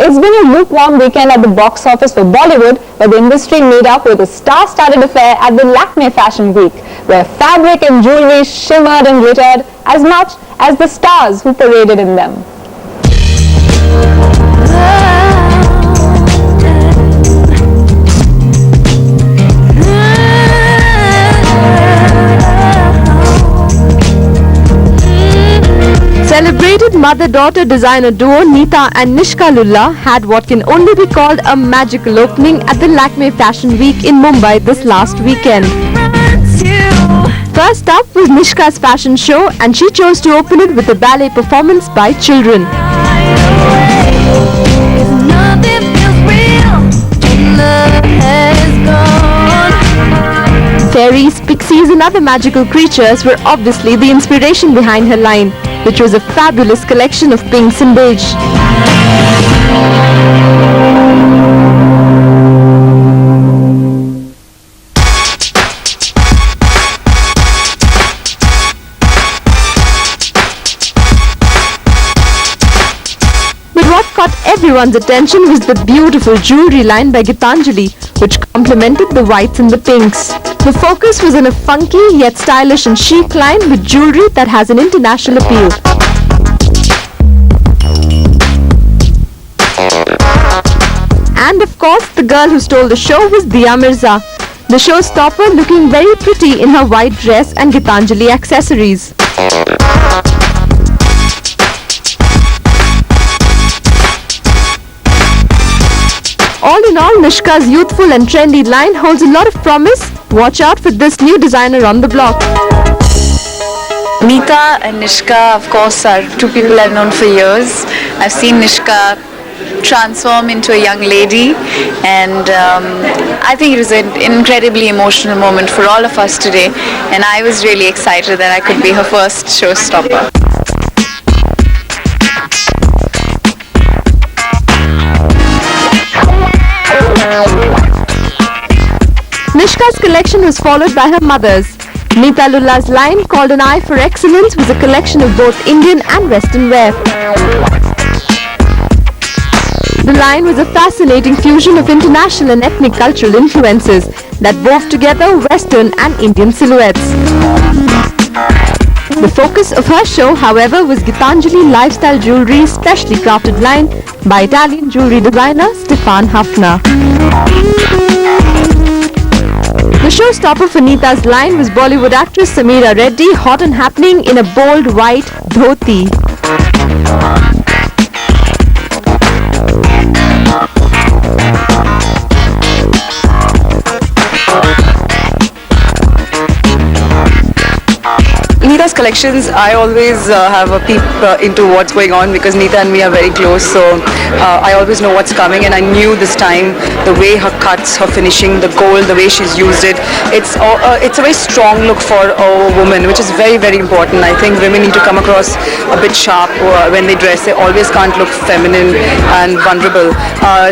It's been a lukewarm weekend at the box office for Bollywood, where the industry made up with a star-studded affair at the Lakme Fashion Week, where fabric and jewelry shimmered and glittered as much as the stars who paraded in them. Celebrated mother-daughter designer duo Neeta and Nishka Lulla had what can only be called a magical opening at the Lakme Fashion Week in Mumbai this last weekend. First up was Nishka's fashion show, and she chose to open it with a ballet performance by children. Fairies, pixies and other magical creatures were obviously the inspiration behind her line, which was a fabulous collection of pinks and beige. But what caught everyone's attention was the beautiful jewelry line by Gitanjali, which complemented the whites and the pinks. The focus was on a funky yet stylish and chic line with jewelry that has an international appeal. And of course, the girl who stole the show was Dia Mirza, the showstopper looking very pretty in her white dress and Gitanjali accessories. All in all, Nishka's youthful and trendy line holds a lot of promise. Watch out for this new designer on the block. Neeta and Nishka, of course, are two people I've known for years. I've seen Nishka transform into a young lady, and I think it was an incredibly emotional moment for all of us today, and I was really excited that I could be her first showstopper. Nishka's collection was followed by her mother's. Neeta Lulla's line, called An Eye for Excellence, was a collection of both Indian and Western wear. The line was a fascinating fusion of international and ethnic cultural influences that wove together Western and Indian silhouettes. The focus of her show, however, was Gitanjali lifestyle jewelry specially crafted line by Italian jewelry designer Stefan Hafner. The showstopper for Neeta's line was Bollywood actress Sameera Reddy, hot and happening in a bold white dhoti. Neeta's collections, I always have a peep into what's going on because Neeta and me are very close, so I always know what's coming, and I knew this time the way her cuts, her finishing, the gold, the way she's used it, it's a very strong look for a woman, which is very, very important. I think women need to come across a bit sharp when they dress. They always can't look feminine and vulnerable.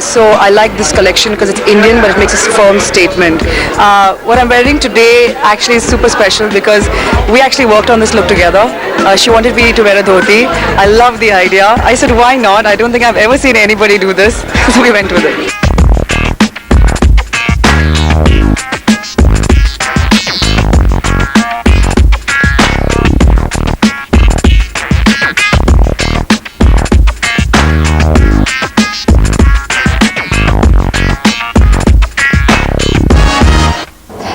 So I like this collection because it's Indian, but it makes a firm statement. What I'm wearing today actually is super special because we actually worked on this look together. She wanted me to wear a dhoti. I love the idea. I said, why not? I don't think I've ever seen anybody do this. So we went with it.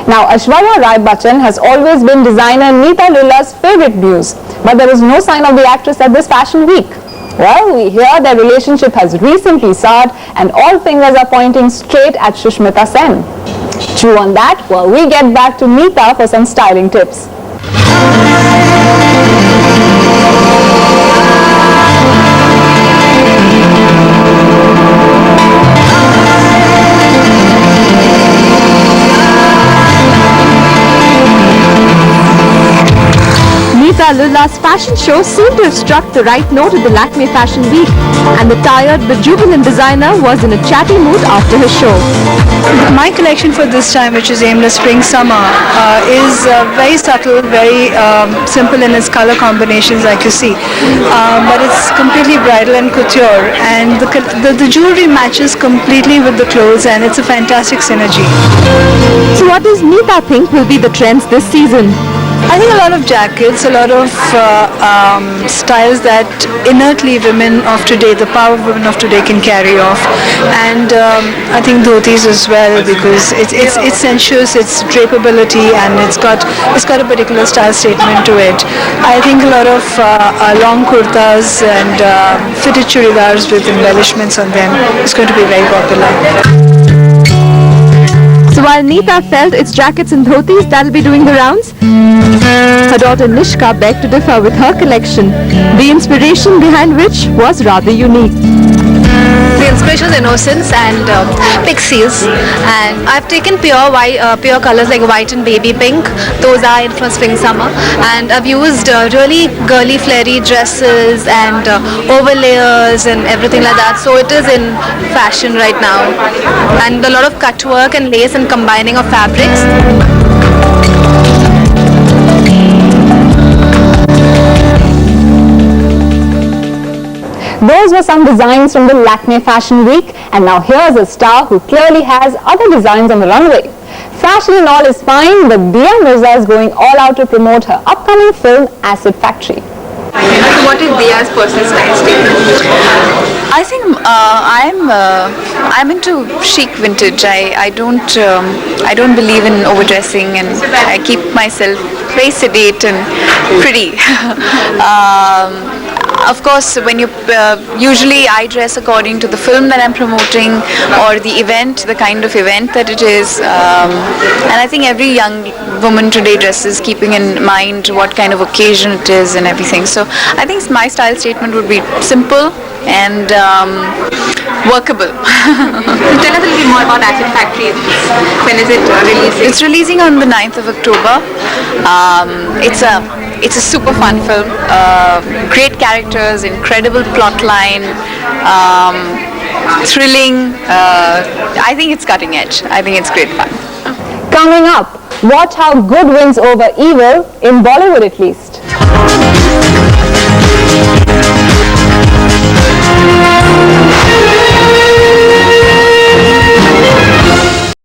Now, Aishwarya Rai Bachchan has always been designer Neeta Lulla's favorite muse, but there is no sign of the actress at this fashion week. Well, we hear their relationship has recently soured and all fingers are pointing straight at Shushmita Sen. Chew on that while we get back to Neeta for some styling tips. Neeta Lulla's fashion show seemed to have struck the right note at the Lakme Fashion Week, and the tired but jubilant designer was in a chatty mood after her show. My collection for this time, which is aimed at spring-summer, is very subtle, very simple in its color combinations, like you see. But it's completely bridal and couture, and the jewelry matches completely with the clothes, and it's a fantastic synergy. So what does Neeta think will be the trends this season? I think a lot of jackets, a lot of styles that inertly women of today, the power of women of today can carry off, and I think dhotis as well, because it's sensuous, it's drapeability, and it's got a particular style statement to it. I think a lot of long kurtas and fitted churidars with embellishments on them is going to be very popular. So while Neeta felt it's jackets and dhotis that'll be doing the rounds, her daughter Nishka begged to differ with her collection, the inspiration behind which was rather unique. The inspiration is innocence and pixies, and I've taken pure colors like white and baby pink. Those are in from spring summer, and I've used really girly flary dresses and overlayers and everything like that. So it is in fashion right now, and a lot of cut work and lace and combining of fabrics. Those were some designs from the Lakme Fashion Week, and now here's a star who clearly has other designs on the runway. Fashion and all is fine, but Dia Mirza is going all out to promote her upcoming film Acid Factory. What is Dia's personal style statement? I think I'm into chic vintage. I don't believe in overdressing, and I keep myself very sedate and pretty. Of course, when you usually I dress according to the film that I'm promoting or the event, the kind of event that it is, and I think every young woman today dresses keeping in mind what kind of occasion it is and everything. So I think my style statement would be simple and workable. Tell us a little bit more about Acid Factory. When is it releasing? It's releasing on the 9th of October. It's a super fun film. Great characters, incredible plot line, thrilling. I think it's cutting edge. I think it's great fun. Coming up, watch how good wins over evil, in Bollywood at least.